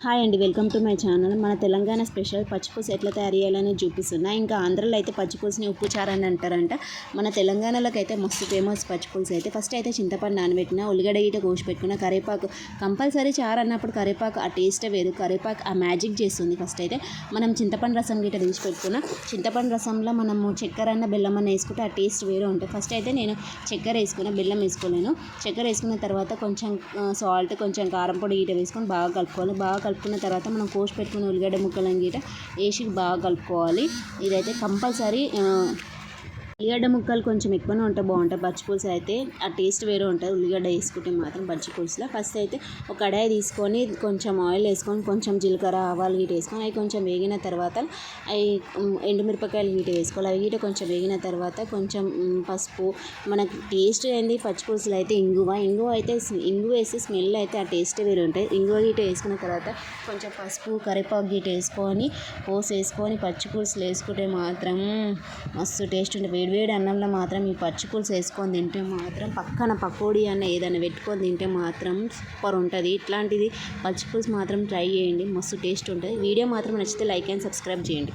Hi అండి, welcome to my channel. మన Telangana special పచ్చిపులుసు ఎట్లా తయారు చేయాలని చూపిస్తున్నా. ఇంకా ఆంధ్రలో అయితే పచ్చిపులుసుని ఉప్పు చారు అని అంటారంట. మన తెలంగాణలోకి అయితే మస్తు ఫేమస్ పచ్చిపులుసు. అయితే ఫస్ట్ అయితే చింతపండు నానబెట్టిన, ఉల్లిగడ్డ గీట కోసి పెట్టుకున్న, కరివేపాకు కంపల్సరీ చారు అన్నప్పుడు కరివేపాకు ఆ టేస్టే వేరు. కరివేపాకు ఆ మ్యాజిక్ చేస్తుంది. ఫస్ట్ అయితే మనం చింతపండు రసం గీట తీసి పెట్టుకున్న, చింతపండు రసంలో మనము చక్కెర అన్న బెల్లం అన్న వేసుకుంటే ఆ టేస్ట్ వేరే ఉంటుంది. ఫస్ట్ అయితే నేను చక్కెర వేసుకున్న, బెల్లం వేసుకోలేను. చక్కెర వేసుకున్న తర్వాత కొంచెం సాల్ట్, కొంచెం కారం పొడి గీట వేసుకొని బాగా కలుపుకోవాలి. బాగా కలుపుకున్న తర్వాత మనం కోసి పెట్టుకున్న ఉల్లిగడ్డ ముక్కలను గీట వేసి బాగా కలుపుకోవాలి. ఇదైతే కంపల్సరీ. ఉల్లిగడ్డ ముక్కలు కొంచెం ఎక్కువనే ఉంటే బాగుంటుంది పచ్చిపులుసు అయితే. ఆ టేస్ట్ వేరే ఉంటుంది ఉల్లిగడ్డ వేసుకుంటే మాత్రం పచ్చిపులుసులో. ఫస్ట్ అయితే ఒక కడాయి తీసుకొని కొంచెం ఆయిల్ వేసుకొని, కొంచెం జీలకర్ర, ఆవాలు గీట వేసుకొని అవి కొంచెం వేగిన తర్వాత అవి ఎండుమిరపకాయలు గీట వేసుకోవాలి. అవి గీట కొంచెం వేగిన తర్వాత కొంచెం పసుపు, మనకి టేస్ట్ ఏంది పచ్చిపులుసులో అయితే ఇంగువ అయితే ఇంగువ వేసి స్మెల్ అయితే ఆ టేస్ట్ వేరే ఉంటుంది. ఇంగువ గీట వేసుకున్న తర్వాత కొంచెం పసుపు, కరివేపాకు గీట వేసుకొని వేసుకొని పచ్చిపులుసులు వేసుకుంటే మాత్రం మస్తు టేస్ట్ ఉంటుంది. వేడివేడి అన్నంలో మాత్రం ఈ పచ్చిపులుసు వేసుకొని తింటే మాత్రం పక్కన పకోడీ అన్న ఏదైనా పెట్టుకొని తింటే మాత్రం సూపర్ ఉంటుంది. ఇట్లాంటిది పచ్చిపులుసు మాత్రం ట్రై చేయండి, మస్తు టేస్ట్ ఉంటుంది. వీడియో మాత్రం నచ్చితే లైక్ అండ్ సబ్స్క్రైబ్ చేయండి.